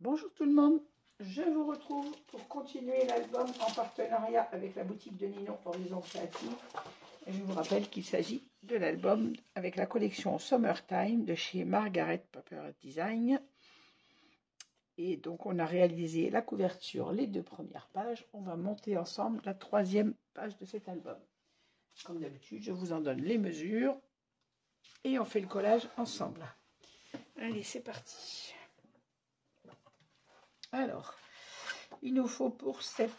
Bonjour tout le monde, je vous retrouve pour continuer l'album en partenariat avec la boutique de Ninon Horizon Créatif. Et je vous rappelle qu'il s'agit de l'album avec la collection Summertime de chez Margaret Paper Design. Et donc on a réalisé la couverture, les 2 premières pages. On va monter ensemble la 3e page de cet album. Comme d'habitude, je vous en donne les mesures et on fait le collage ensemble. Allez, c'est parti. Alors, il nous faut pour cette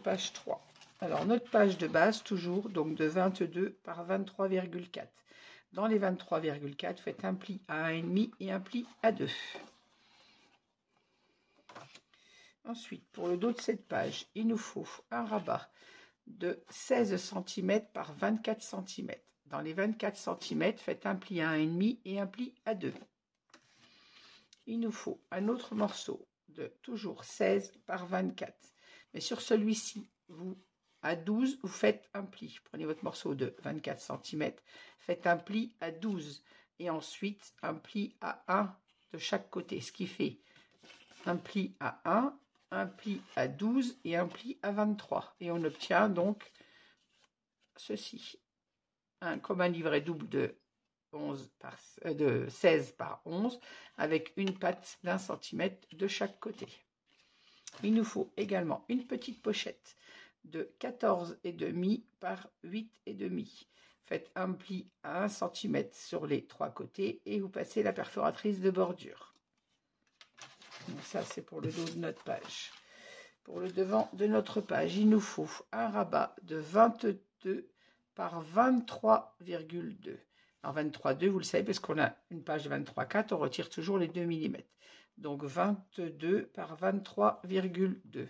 page 3. Alors, notre page de base, toujours, donc de 22 par 23,4. Dans les 23,4, faites un pli à 1,5 et un pli à 2. Ensuite, pour le dos de cette page, il nous faut un rabat de 16 cm par 24 cm. Dans les 24 cm, faites un pli à 1,5 et un pli à 2. Il nous faut un autre morceau de toujours 16 par 24. Mais sur celui-ci, à 12, vous faites un pli. Prenez votre morceau de 24 cm, faites un pli à 12 et ensuite un pli à 1 de chaque côté. Ce qui fait un pli à 1, un pli à 12 et un pli à 23. Et on obtient donc ceci. Comme un livret double de 16 par 11 avec une patte d'1 cm de chaque côté. Il nous faut également une petite pochette de 14,5 par 8,5. Faites un pli à 1 cm sur les 3 côtés et vous passez la perforatrice de bordure. Donc ça, c'est pour le dos de notre page. Pour le devant de notre page, il nous faut un rabat de 22 par 23,2. Alors 23,2, vous le savez, parce qu'on a une page de 23,4, on retire toujours les 2 mm. Donc 22 par 23,2.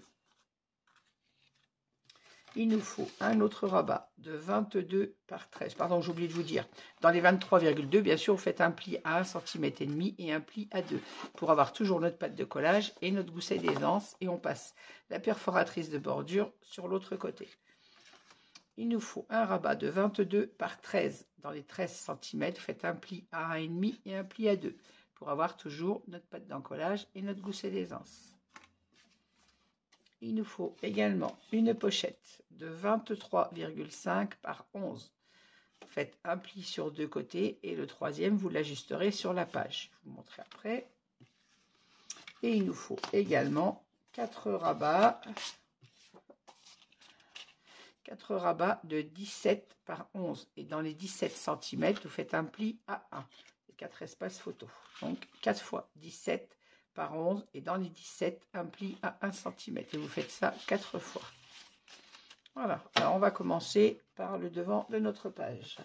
Il nous faut un autre rabat de 22 par 13. Pardon, j'ai oublié de vous dire. Dans les 23,2, bien sûr, vous faites un pli à 1,5 cm et un pli à 2 pour avoir toujours notre pâte de collage et notre gousset d'aisance. Et on passe la perforatrice de bordure sur l'autre côté. Il nous faut un rabat de 22 par 13. Dans les 13 cm, faites un pli à 1,5 et un pli à 2 pour avoir toujours notre pâte d'encollage et notre gousset d'aisance. Il nous faut également une pochette de 23,5 par 11. Faites un pli sur 2 côtés et le troisième, vous l'ajusterez sur la page. Je vous montrerai après. Et il nous faut également 4 rabats de 17 par 11. Et dans les 17 cm, vous faites un pli à 1. Et 4 espaces photo. Donc 4 fois 17 par 11. Et dans les 17, un pli à 1 cm. Et vous faites ça 4 fois. Voilà. Alors on va commencer par le devant de notre page.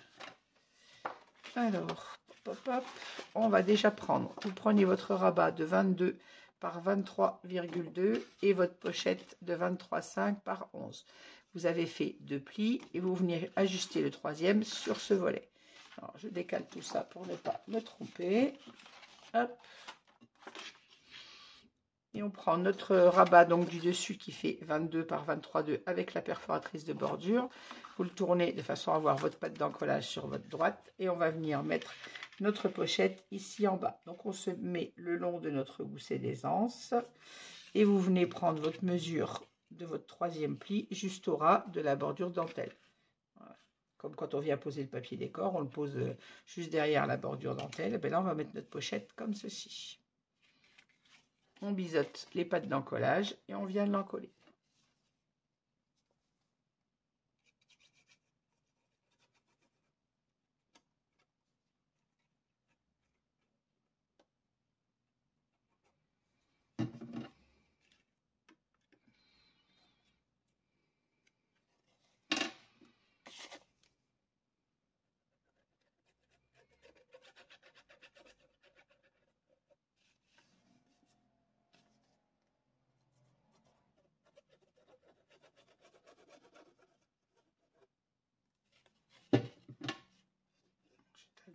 Alors, on va déjà prendre. Vous prenez votre rabat de 22 par 23,2 et votre pochette de 23,5 par 11. Vous avez fait 2 plis et vous venez ajuster le troisième sur ce volet. Alors, je décale tout ça pour ne pas me tromper. Hop. Et on prend notre rabat donc du dessus qui fait 22 par 23,2 avec la perforatrice de bordure. Vous le tournez de façon à avoir votre pâte d'encollage sur votre droite et on va venir mettre notre pochette ici en bas. Donc on se met le long de notre gousset d'aisance et vous venez prendre votre mesure de votre troisième pli juste au ras de la bordure dentelle. Voilà. Comme quand on vient poser le papier décor, on le pose juste derrière la bordure dentelle. Et bien là, on va mettre notre pochette comme ceci. On biseaute les pattes d'encollage et on vient l'encoller.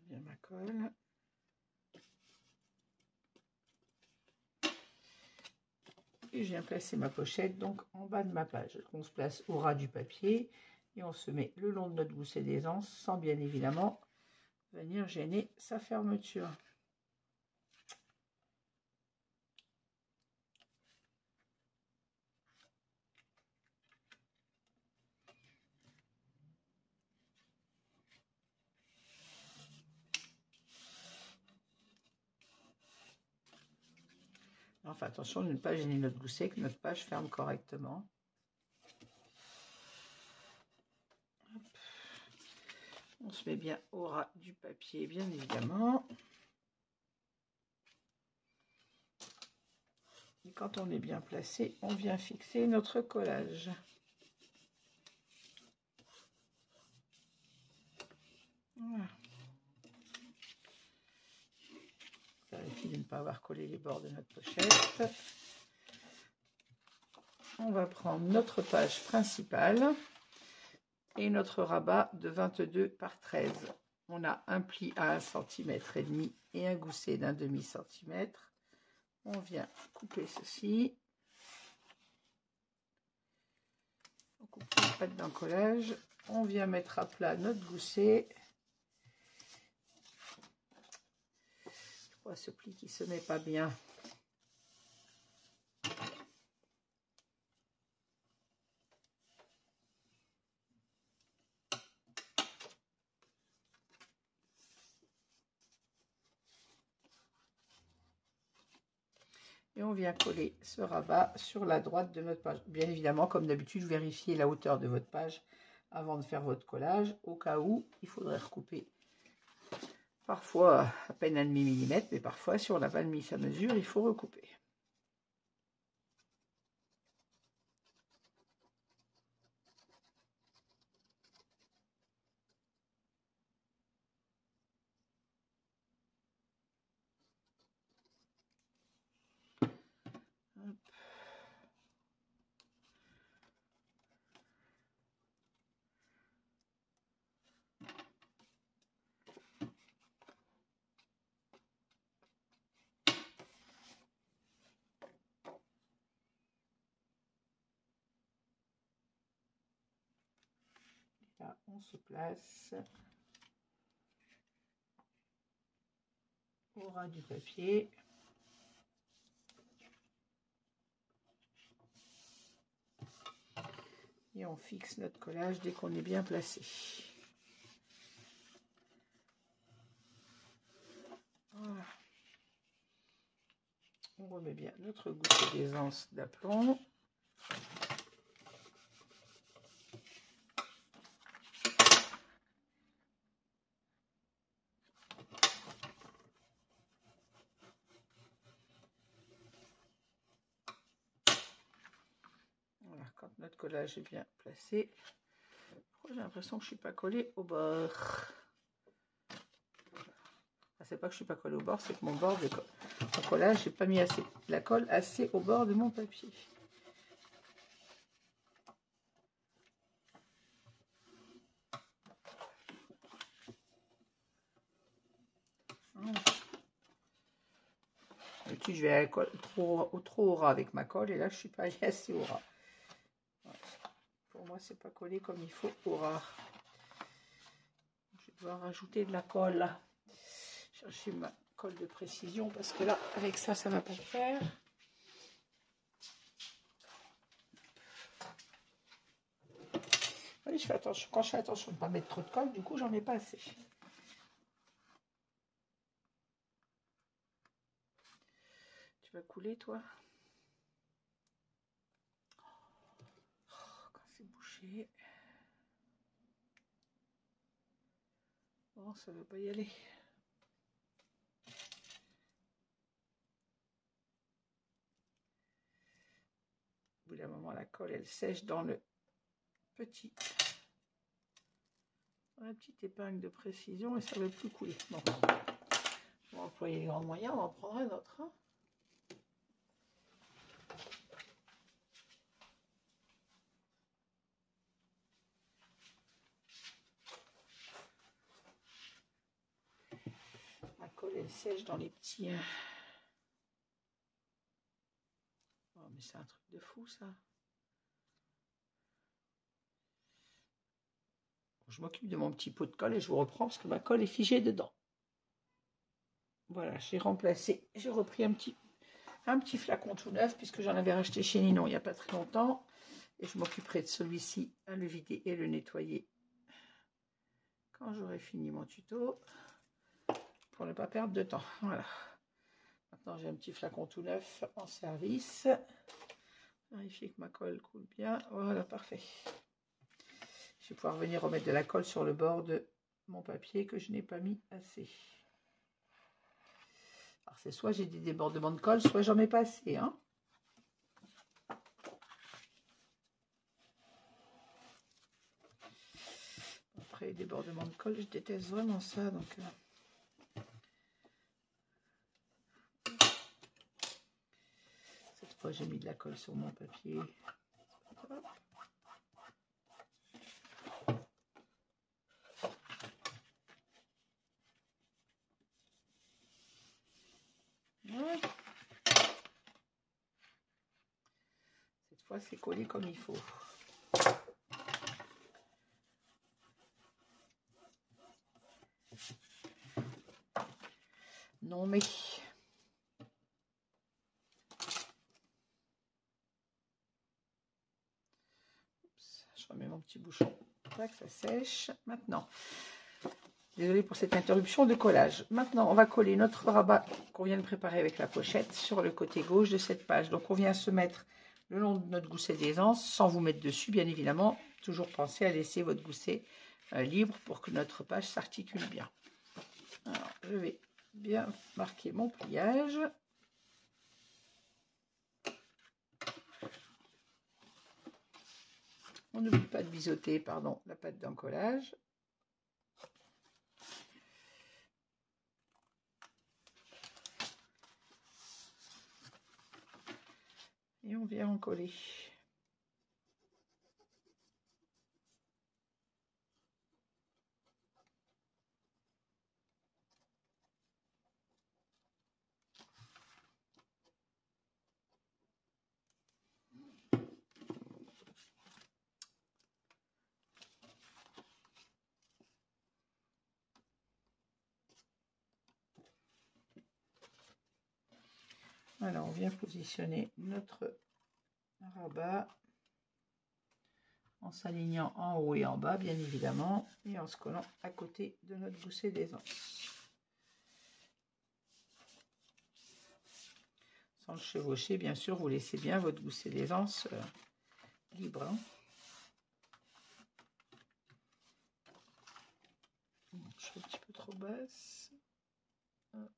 Bien ma colle. Et je viens placer ma pochette donc en bas de ma page. On se place au ras du papier et on se met le long de notre gousset d'aisance sans bien évidemment venir gêner sa fermeture. Enfin, attention de ne pas gêner notre gousset, que notre page ferme correctement. Hop. On se met bien au ras du papier, bien évidemment. Et quand on est bien placé, on vient fixer notre collage. Voilà. Vérifie de ne pas avoir collé les bords de notre pochette. On va prendre notre page principale et notre rabat de 22 par 13. On a un pli à 1,5 cm et un gousset d'un demi-centimètre. On vient couper ceci. On coupe les pattes d'encollage. On vient mettre à plat notre gousset. Je vois ce pli qui se met pas bien. Et on vient coller ce rabat sur la droite de notre page. Bien évidemment, comme d'habitude, vérifiez la hauteur de votre page avant de faire votre collage. Au cas où, il faudrait recouper. Parfois à peine 1,5 mm, mais parfois, si on n'a pas mis sa mesure, il faut recouper. Hop. Là, on se place au ras du papier. Et on fixe notre collage dès qu'on est bien placé. Voilà. On remet bien notre gousset d'aisance d'aplomb. Voilà, quand notre collage est bien placé. J'ai l'impression que je ne suis pas collée au bord. C'est pas que je suis pas collée au bord, c'est que mon bord de collage, j'ai pas mis assez la colle assez au bord de mon papier. Voilà. D'habitude, je vais à la colle trop au ras avec ma colle, et là, je suis pas allée assez au ras. Voilà. Pour moi, c'est pas collé comme il faut au ras. Je vais devoir rajouter de la colle. Chercher ma colle de précision parce que là, avec ça, ça va pas le faire. Oui, je fais attention. Quand je fais attention de ne pas mettre trop de colle, du coup, j'en mets pas assez. Tu vas couler, toi? Oh, quand c'est bouché. Bon, ça ne veut pas y aller. Au bout d'un moment, la colle, elle sèche dans le petit. La petite épingle de précision et ça ne veut plus couler. Bon. On va employer les grands moyens, on en prendra un autre. Hein. La colle, elle sèche dans les petits. Oh, mais c'est un truc de fou, ça. Je m'occupe de mon petit pot de colle et je vous reprends parce que ma colle est figée dedans. Voilà, j'ai remplacé, j'ai repris un petit flacon tout neuf puisque j'en avais racheté chez Ninon il n'y a pas très longtemps. Et je m'occuperai de celui-ci à le vider et le nettoyer quand j'aurai fini mon tuto pour ne pas perdre de temps. Voilà. Maintenant, j'ai un petit flacon tout neuf en service. Vérifier que ma colle coule bien. Voilà, parfait. Je vais pouvoir venir remettre de la colle sur le bord de mon papier que je n'ai pas mis assez. Alors, c'est soit j'ai des débordements de colle, soit j'en mets pas assez, hein. Après, les débordements de colle, je déteste vraiment ça, donc... Cette fois, j'ai mis de la colle sur mon papier. Hop. Ouais. Cette fois, c'est collé comme il faut. Non, mais... Je remets mon petit bouchon. Tac, ça sèche. Maintenant, désolée pour cette interruption de collage. Maintenant, on va coller notre rabat qu'on vient de préparer avec la pochette sur le côté gauche de cette page. Donc, on vient se mettre le long de notre gousset d'aisance, sans vous mettre dessus, bien évidemment. Toujours pensez à laisser votre gousset libre pour que notre page s'articule bien. Alors, je vais bien marquer mon pliage. On n'oublie pas de biseauter, pardon, la pâte d'encollage. Et on vient en coller. Voilà, on vient positionner notre rabat en s'alignant en haut et en bas, bien évidemment, et en se collant à côté de notre gousset d'aisance. Sans le chevaucher, bien sûr, vous laissez bien votre gousset d'aisance libre. Hein. Je suis un petit peu trop basse. Hop.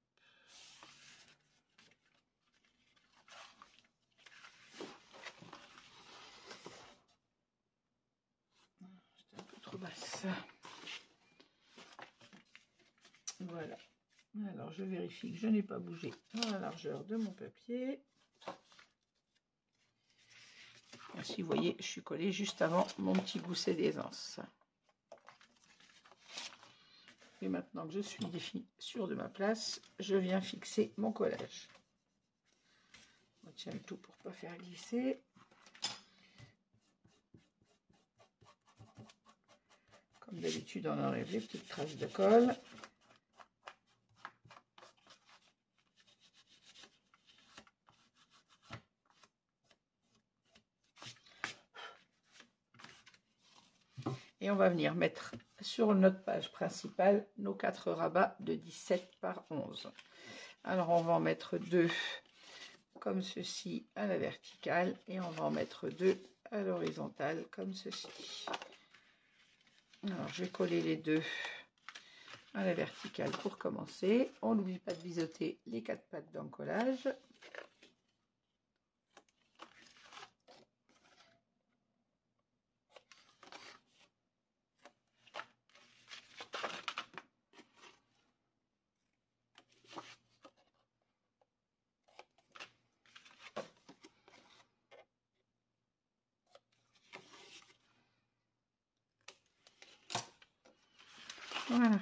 J'étais un peu trop basse. Voilà. Alors, je vérifie que je n'ai pas bougé dans la largeur de mon papier. Ainsi, vous voyez, je suis collée juste avant mon petit gousset d'aisance. Et maintenant que je suis sûre de ma place, je viens fixer mon collage. On tient le tout pour ne pas faire glisser. Comme d'habitude, on enlève les petites traces de colle. Et on va venir mettre sur notre page principale nos 4 rabats de 17 par 11. Alors on va en mettre 2 comme ceci à la verticale et on va en mettre 2 à l'horizontale comme ceci. Alors je vais coller les 2 à la verticale pour commencer. On n'oublie pas de biseauter les 4 pattes d'encollage. Voilà.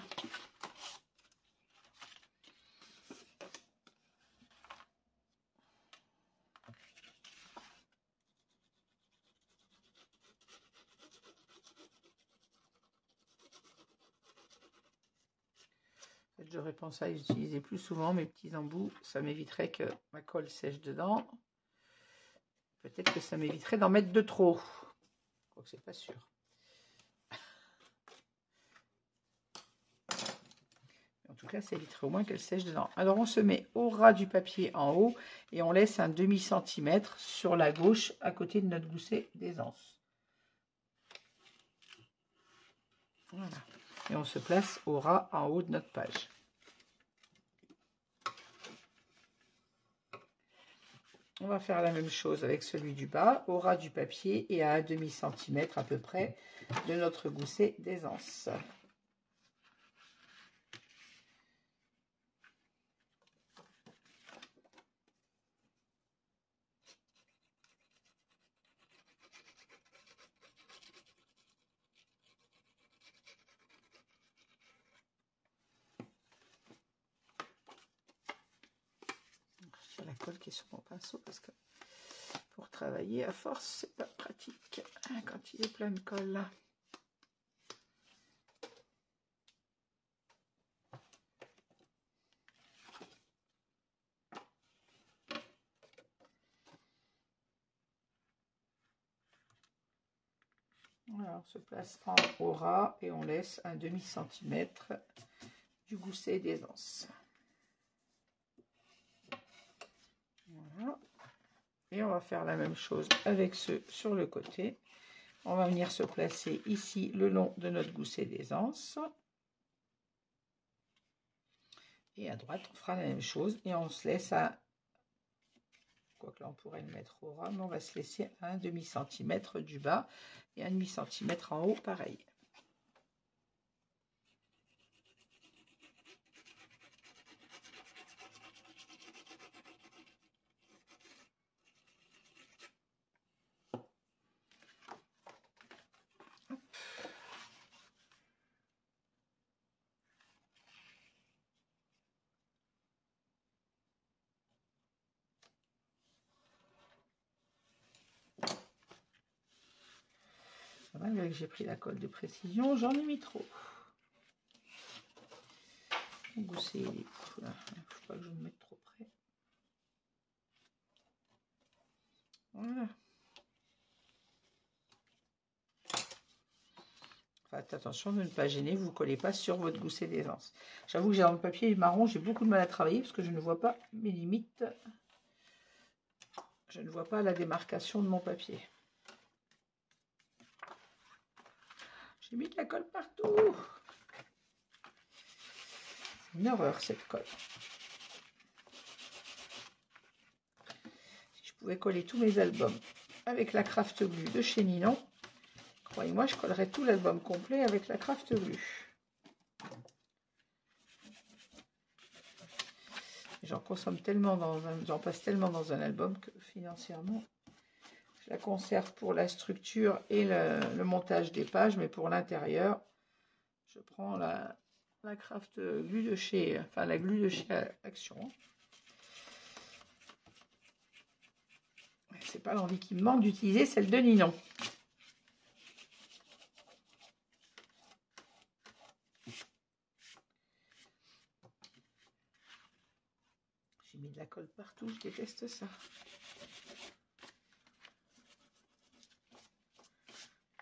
J'aurais pensé à utiliser plus souvent mes petits embouts. Ça m'éviterait que ma colle sèche dedans. Peut-être que ça m'éviterait d'en mettre de trop. Quoique c'est pas sûr. En tout Donc là, ça éviterait au moins qu'elle sèche dedans. Alors, on se met au ras du papier en haut et on laisse un demi-centimètre sur la gauche à côté de notre gousset d'aisance. Voilà. Et on se place au ras en haut de notre page. On va faire la même chose avec celui du bas, au ras du papier et à un demi-centimètre à peu près de notre gousset d'aisance. J'ai la colle qui est sur mon pinceau parce que pour travailler à force, c'est pas pratique quand il est plein de colle. Voilà, on se place en au ras et on laisse un demi-centimètre du gousset d'aisance. Voilà. Et on va faire la même chose avec ceux sur le côté. On va venir se placer ici le long de notre gousset d'aisance. Et à droite, on fera la même chose et on se laisse à... Quoique là, on pourrait le mettre au ras, mais on va se laisser à un demi-centimètre du bas et un demi-centimètre en haut, pareil. Malgré que j'ai pris la colle de précision, j'en ai mis trop. Mon gousset, il ne faut pas que je me mette trop près. Voilà. Faites attention de ne pas gêner, vous ne collez pas sur votre gousset d'aisance. J'avoue que j'ai dans le papier marron, j'ai beaucoup de mal à travailler parce que je ne vois pas mes limites. Je ne vois pas la démarcation de mon papier. J'ai mis de la colle partout. C'est une horreur cette colle. Si je pouvais coller tous mes albums avec la craft glue de chez Ninon, croyez-moi, je collerais tout l'album complet avec la craft glue. J'en consomme tellement j'en passe tellement dans un album que financièrement, je la conserve pour la structure et le montage des pages, mais pour l'intérieur, je prends la craft glue de chez, enfin la glue de chez Action. C'est pas l'envie qui me manque d'utiliser celle de Ninon. J'ai mis de la colle partout, je déteste ça.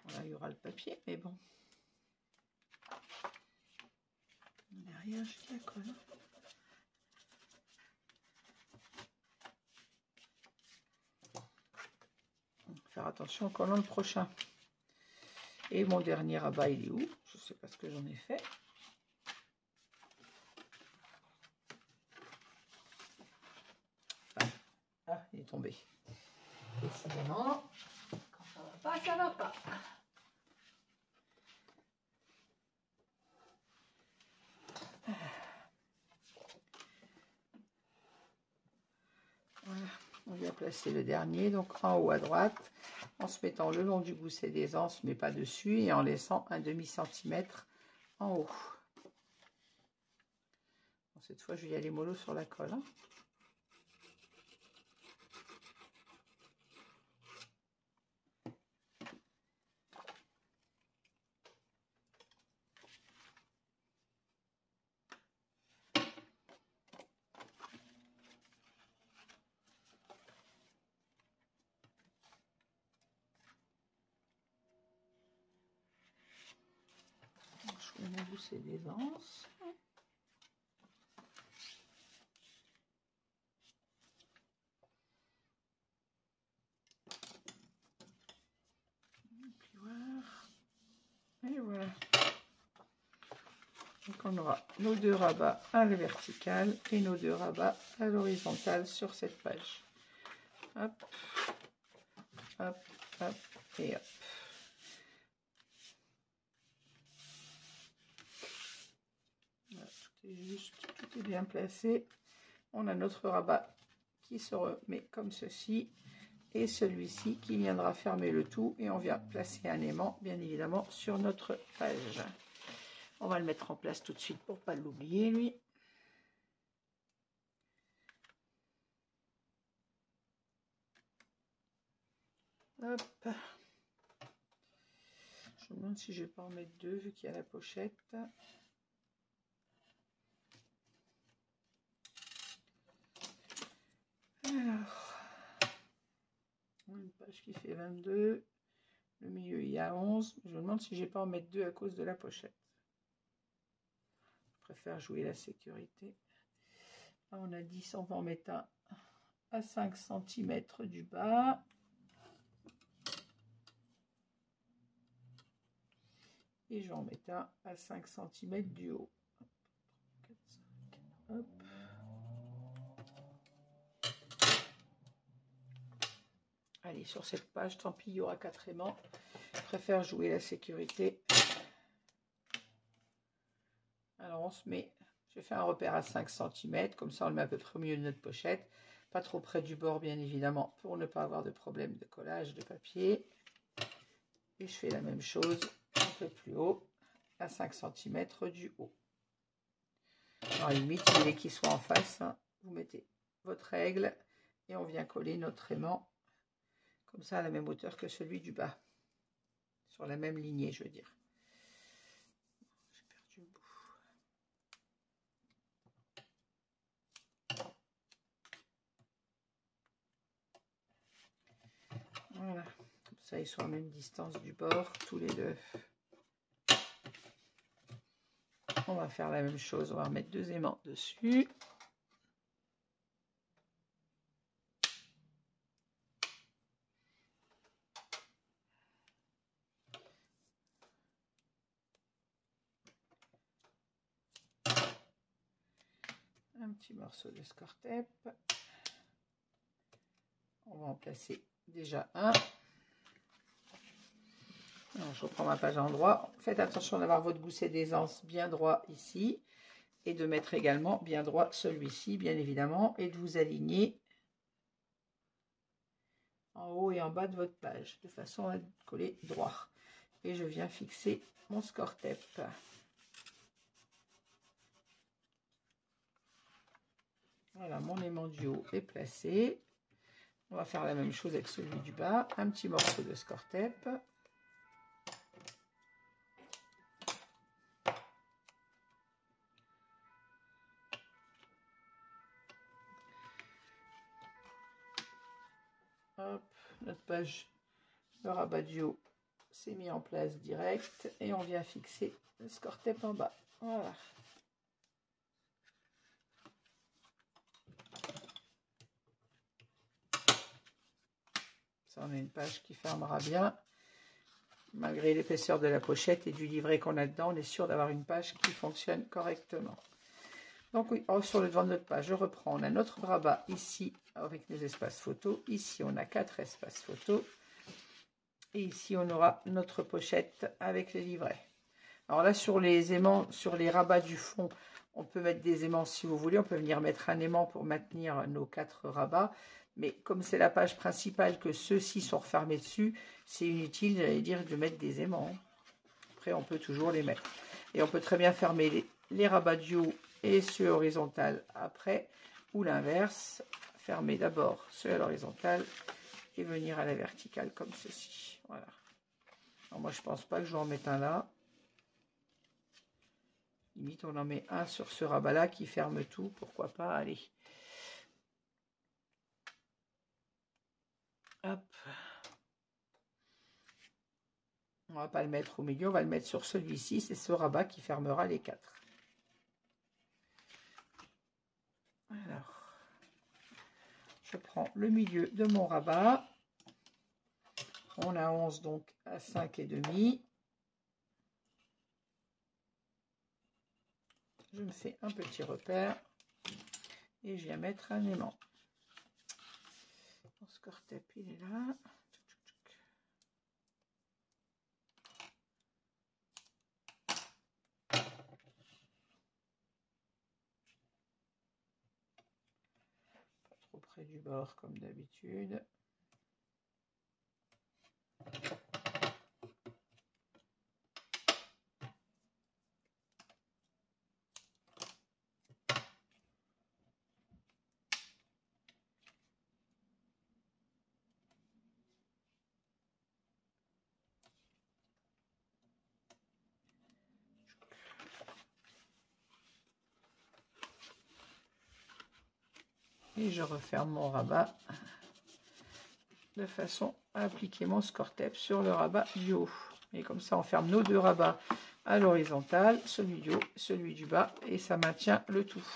Voilà, il y aura le papier, mais bon. Derrière, j'ai de la colle. Faire attention au collant le prochain. Et mon dernier rabat, il est où? Je ne sais pas ce que j'en ai fait. Ah, il est tombé. Décidément, quand ça va pas, ça va pas. Voilà, on vient placer le dernier, donc en haut à droite, en se mettant le long du gousset d'aisance, mais pas dessus, et en laissant un demi-centimètre en haut. Bon, cette fois, je vais y aller mollo sur la colle. Hein. Je mets mon gousset d'aisance. Donc on aura nos 2 rabats à la verticale et nos 2 rabats à l'horizontale sur cette page. Hop, hop, hop et hop. Voilà, tout est juste, tout est bien placé. On a notre rabat qui se remet comme ceci et celui-ci qui viendra fermer le tout, et on vient placer un aimant bien évidemment sur notre page. On va le mettre en place tout de suite pour pas l'oublier lui. Hop. Je me demande si je vais pas en mettre 2 vu qu'il y a la pochette. Alors, une page qui fait 22, le milieu il y a 11. Je me demande si je vais pas en mettre 2 à cause de la pochette. Je préfère jouer la sécurité. Là, on a 10, on va en mettre un à 5 cm du bas. Et je vais en mettre un à 5 cm du haut. 4, 5, hop. Allez, sur cette page, tant pis, il y aura 4 aimants. Je préfère jouer la sécurité. Alors, on se met, je fais un repère à 5 cm, comme ça on le met à peu près au milieu de notre pochette. Pas trop près du bord, bien évidemment, pour ne pas avoir de problème de collage de papier. Et je fais la même chose un peu plus haut, à 5 cm du haut. Alors, à la limite, il est qu'il soit en face, hein. Vous mettez votre règle et on vient coller notre aimant comme ça à la même hauteur que celui du bas, sur la même lignée, je veux dire. J'ai perdu le bout. Voilà, comme ça ils sont à même distance du bord, tous les deux. On va faire la même chose, on va remettre 2 aimants dessus. Un petit morceau de score-tape. On va en placer déjà un. Alors, je reprends ma page à endroit. Faites attention d'avoir votre gousset d'aisance bien droit ici. Et de mettre également bien droit celui-ci, bien évidemment. Et de vous aligner en haut et en bas de votre page. De façon à coller droit. Et je viens fixer mon score-tape. Voilà, mon aimant du haut est placé. On va faire la même chose avec celui du bas. Un petit morceau de score-tape. Hop, notre page, le rabat du haut s'est mis en place direct. Et on vient fixer le score-tape en bas. Voilà. Ça, on a une page qui fermera bien. Malgré l'épaisseur de la pochette et du livret qu'on a dedans, on est sûr d'avoir une page qui fonctionne correctement. Donc oui, sur le devant de notre page, je reprends. On a notre rabat ici avec nos espaces photos. Ici, on a 4 espaces photos. Et ici, on aura notre pochette avec les livrets. Alors là, sur les aimants, sur les rabats du fond, on peut mettre des aimants si vous voulez. On peut venir mettre un aimant pour maintenir nos 4 rabats. Mais comme c'est la page principale que ceux-ci sont refermés dessus, c'est inutile, j'allais dire, de mettre des aimants. Après, on peut toujours les mettre. Et on peut très bien fermer les rabats du haut et ceux horizontal après, ou l'inverse. Fermer d'abord ceux à l'horizontale et venir à la verticale comme ceci. Voilà. Alors moi, je pense pas que je vais en mettre un là. Limite, on en met un sur ce rabat-là qui ferme tout. Pourquoi pas, allez. Hop. On va pas le mettre au milieu, on va le mettre sur celui-ci. C'est ce rabat qui fermera les 4. Alors, je prends le milieu de mon rabat. On a 11, donc à 5,5. je me fais un petit repère et je viens mettre un aimant. Mon score tape, il est là. Pas trop près du bord comme d'habitude. Et je referme mon rabat de façon à appliquer mon score tape sur le rabat du haut. Et comme ça, on ferme nos deux rabats à l'horizontale, celui du haut, celui du bas, et ça maintient le tout.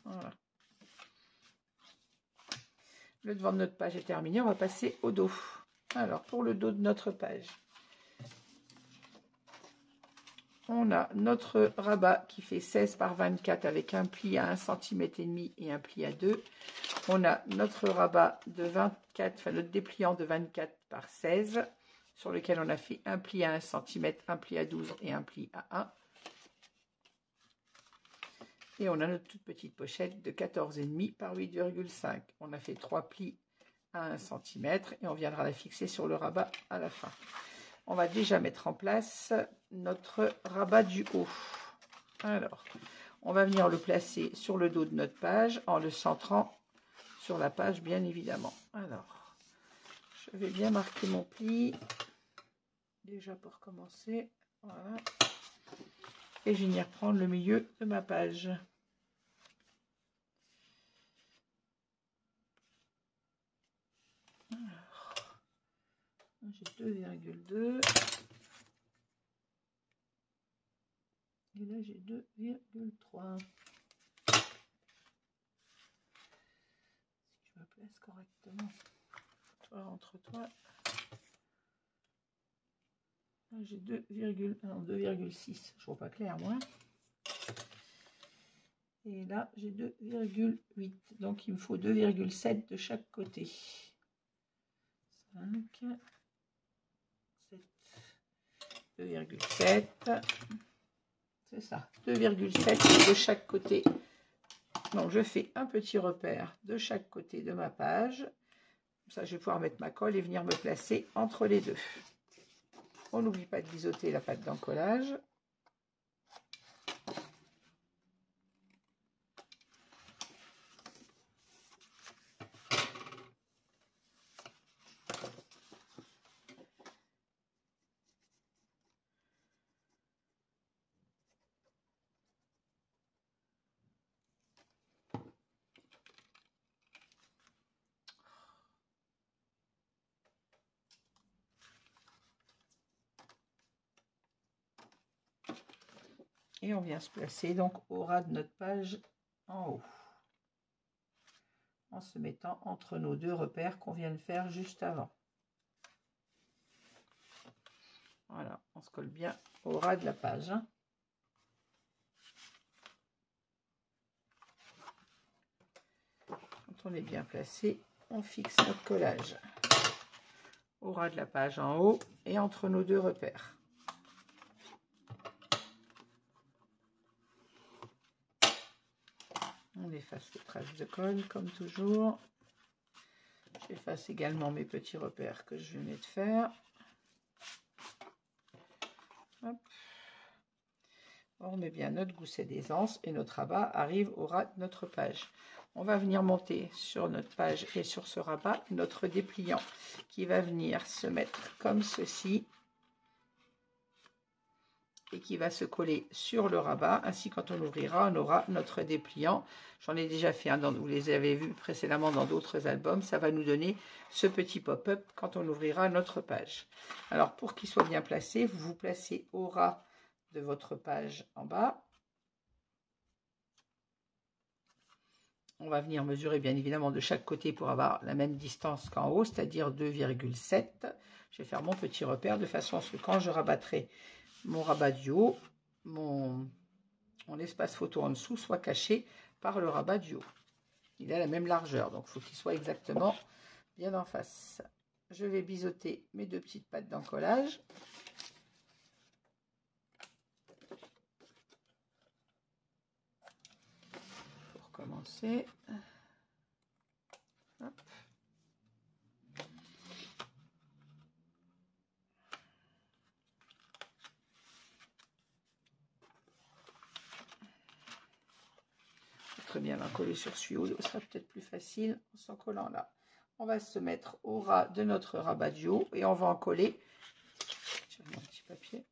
Voilà. Le devant de notre page est terminé, on va passer au dos. Alors, pour le dos de notre page, on a notre rabat qui fait 16 par 24 avec un pli à 1,5 cm et un pli à 2. On a notre rabat de 24, enfin notre dépliant de 24 par 16, sur lequel on a fait un pli à 1 cm, un pli à 12 et un pli à 1. Et on a notre toute petite pochette de 14,5 par 8,5. On a fait 3 plis à 1 cm et on viendra la fixer sur le rabat à la fin. On va déjà mettre en place notre rabat du haut. Alors, on va venir le placer sur le dos de notre page en le centrant sur la page, bien évidemment. Alors, je vais bien marquer mon pli, déjà pour commencer. Voilà. Et je vais venir prendre le milieu de ma page. J'ai 2,2. Et là, j'ai 2,3. Si je me place correctement, toi entre toi. J'ai 2,6. Je vois pas clair, moi. Et là, j'ai 2,8. Donc, il me faut 2,7 de chaque côté. 5, 7, 2,7. C'est ça, 2,7 de chaque côté. Donc, je fais un petit repère de chaque côté de ma page. Comme ça, je vais pouvoir mettre ma colle et venir me placer entre les deux. On n'oublie pas de biseauter la pâte d'encollage. Et on vient se placer donc au ras de notre page en haut, en se mettant entre nos deux repères qu'on vient de faire juste avant. Voilà, on se colle bien au ras de la page. Quand on est bien placé, on fixe notre collage au ras de la page en haut et entre nos deux repères. On efface les traces de colle comme toujours. J'efface également mes petits repères que je venais de faire. Hop. On remet bien notre gousset d'aisance et notre rabat arrive au ras de notre page. On va venir monter sur notre page et sur ce rabat notre dépliant qui va venir se mettre comme ceci et qui va se coller sur le rabat. Ainsi, quand on ouvrira, on aura notre dépliant. J'en ai déjà fait un, vous les avez vus précédemment dans d'autres albums. Ça va nous donner ce petit pop-up quand on ouvrira notre page. Alors, pour qu'il soit bien placé, vous vous placez au ras de votre page en bas. On va venir mesurer bien évidemment de chaque côté pour avoir la même distance qu'en haut, c'est-à-dire 2,7. Je vais faire mon petit repère de façon à ce que quand je rabattrai mon rabat du haut, mon mon espace photo en dessous soit caché par le rabat du haut. Il a la même largeur, donc il faut qu'il soit exactement bien en face. Je vais biseauter mes 2 petites pattes d'encollage. Pour commencer. Hop. Très bien, coller sur celui-là, ce sera peut-être plus facile en s'en collant là. On va se mettre au ras de notre rabat du haut et on va en coller. Mon petit papier.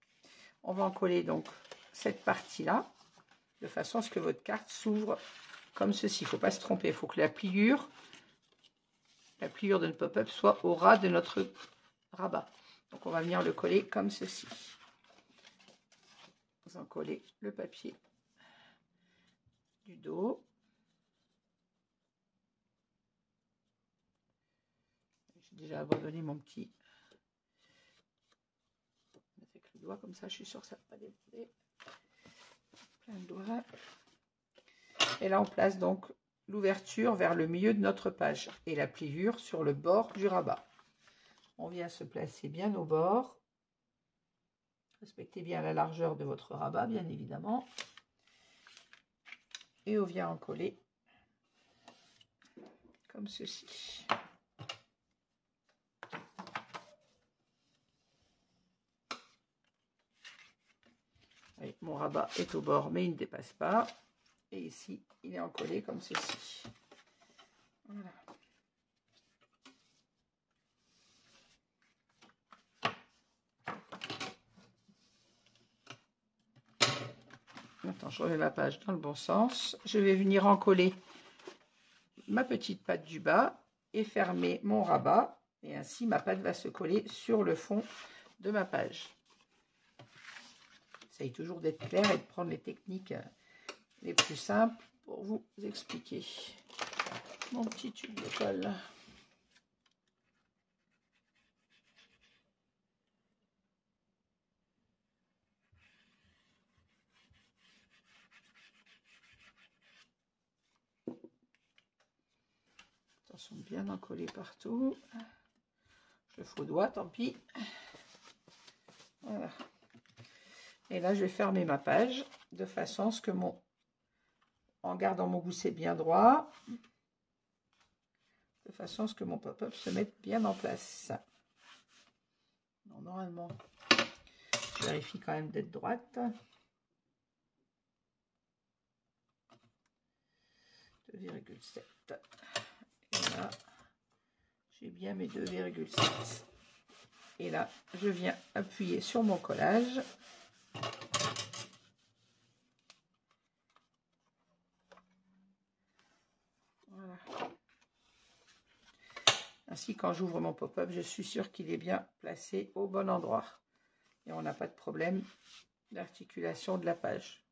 On va en coller donc cette partie-là de façon à ce que votre carte s'ouvre comme ceci. Il ne faut pas se tromper. Il faut que la pliure de notre pop-up soit au ras de notre rabat. Donc on va venir le coller comme ceci. Vous en collez le papier du dos. J'ai déjà abandonné mon petit avec le doigt comme ça, je suis sûre que ça ne va pas déborder. Plein de doigts. Et là on place donc l'ouverture vers le milieu de notre page et la pliure sur le bord du rabat. On vient se placer bien au bord. Respectez bien la largeur de votre rabat, bien évidemment. Et on vient en coller comme ceci. Et mon rabat est au bord, mais il ne dépasse pas. Et ici, il est encollé comme ceci. Voilà. Maintenant, je remets ma page dans le bon sens. Je vais venir encoller ma petite patte du bas et fermer mon rabat. Et ainsi, ma patte va se coller sur le fond de ma page. J'essaye toujours d'être clair et de prendre les techniques les plus simples pour vous expliquer. Mon petit tube de colle. Attention de bien en coller partout. Je le fais au doigt, tant pis. Voilà. Et là, je vais fermer ma page de façon à ce que en gardant mon gousset bien droit, de façon à ce que mon pop-up se mette bien en place. Non, normalement, je vérifie quand même d'être droite. 2,7. Et là, j'ai bien mes 2,7. Et là, je viens appuyer sur mon collage. Voilà. Ainsi, quand j'ouvre mon pop-up, je suis sûre qu'il est bien placé au bon endroit. Et on n'a pas de problème d'articulation de la page.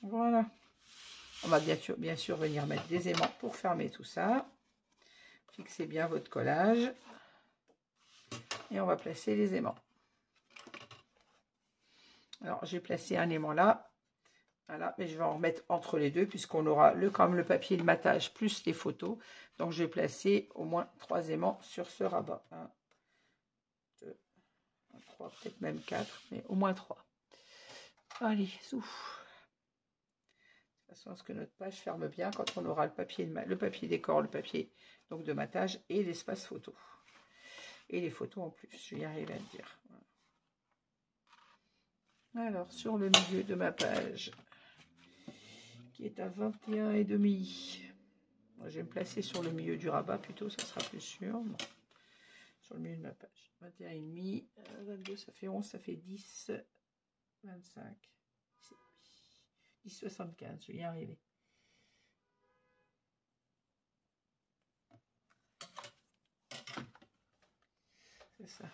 Voilà. On va bien sûr venir mettre des aimants pour fermer tout ça. Fixez bien votre collage. Et on va placer les aimants. Alors, j'ai placé un aimant là. Voilà, mais je vais en remettre entre les deux puisqu'on aura comme le papier de matage plus les photos. Donc, je vais placer au moins 3 aimants sur ce rabat. 1, 2, 3, peut-être même 4, mais au moins 3. Allez, souffle. De façon à ce que notre page ferme bien quand on aura le papier décor, le papier donc de matage et l'espace photo. Et les photos en plus, je vais y arriver à le dire. Voilà. Alors, sur le milieu de ma page, qui est à 21,5. Je vais me placer sur le milieu du rabat plutôt, ça sera plus sûr. Bon. Sur le milieu de ma page. 21,5, 22, ça fait 11, ça fait 10, 25, 10,75, je vais y arriver. C'est ça.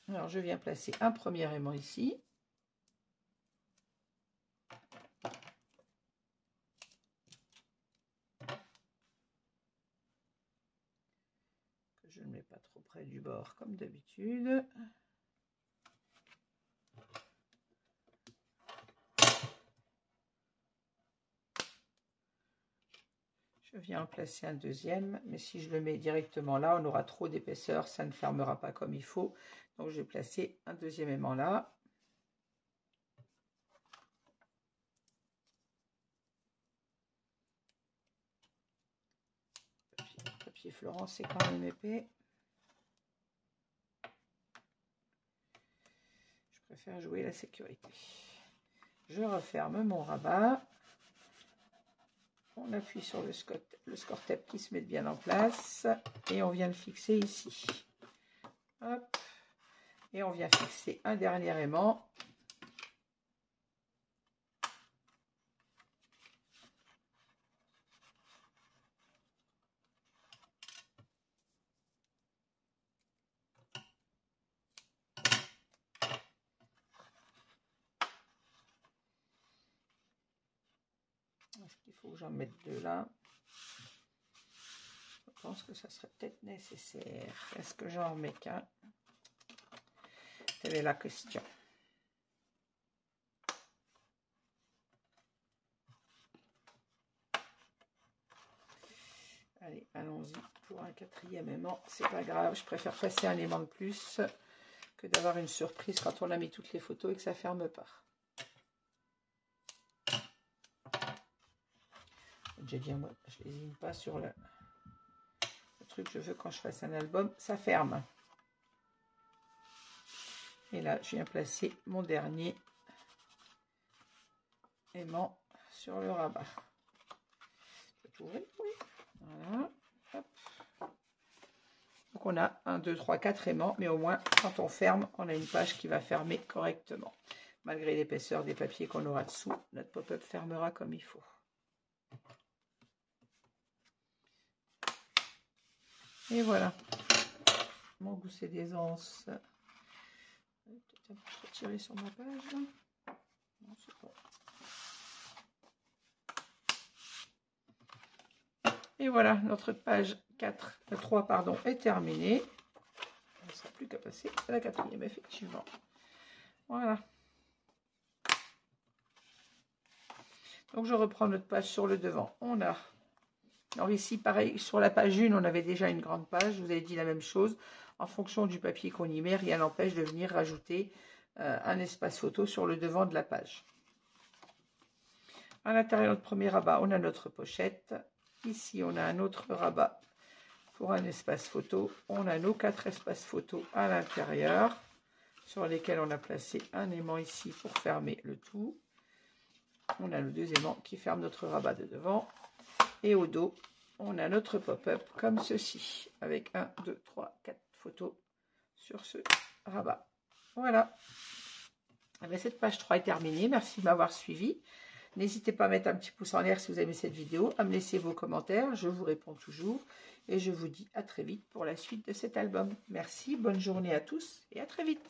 Alors, je viens placer un premier aimant ici. Je ne mets pas trop près du bord comme d'habitude. Je viens en placer un deuxième, mais si je le mets directement là, on aura trop d'épaisseur, ça ne fermera pas comme il faut. Donc je vais placer un deuxième aimant là. Papier Florence, c'est quand même épais. Je préfère jouer la sécurité. Je referme mon rabat. On appuie sur le score tape qui se met bien en place et on vient le fixer ici. Hop. Et on vient fixer un dernier aimant. Est-ce qu'il faut que j'en mette deux là? Je pense que ça serait peut-être nécessaire. Est-ce que j'en remets qu'un? Telle est la question. Allez, allons-y pour un quatrième aimant. C'est pas grave, je préfère passer un aimant de plus que d'avoir une surprise quand on a mis toutes les photos et que ça ferme pas. J'ai dit, moi, je lésine pas sur le truc. Je veux quand je fasse un album, ça ferme. Et là, je viens placer mon dernier aimant sur le rabat. Je peux tout ouvrir, oui. Voilà. Hop. Donc on a 1, 2, 3, 4 aimants, mais au moins quand on ferme, on a une page qui va fermer correctement. Malgré l'épaisseur des papiers qu'on aura dessous, notre pop-up fermera comme il faut. Et voilà. Mon gousset d'aisance. Peut-être un peu retiré sur ma page. Non, c'est bon. Et voilà, notre page 3 pardon, est terminée. Il ne sera plus qu'à passer à la quatrième, effectivement. Voilà. Donc, je reprends notre page sur le devant. On a... Alors ici, pareil, sur la page 1, on avait déjà une grande page. Je vous avais dit la même chose. En fonction du papier qu'on y met, rien n'empêche de venir rajouter un espace photo sur le devant de la page. À l'intérieur de notre premier rabat, on a notre pochette. Ici, on a un autre rabat pour un espace photo. On a nos 4 espaces photos à l'intérieur, sur lesquels on a placé un aimant ici pour fermer le tout. On a nos 2 aimants qui ferment notre rabat de devant. Et au dos, on a notre pop-up comme ceci, avec 1, 2, 3, 4 photos sur ce rabat. Voilà. Cette page 3 est terminée. Merci de m'avoir suivi. N'hésitez pas à mettre un petit pouce en l'air si vous aimez cette vidéo, à me laisser vos commentaires, je vous réponds toujours. Et je vous dis à très vite pour la suite de cet album. Merci, bonne journée à tous et à très vite.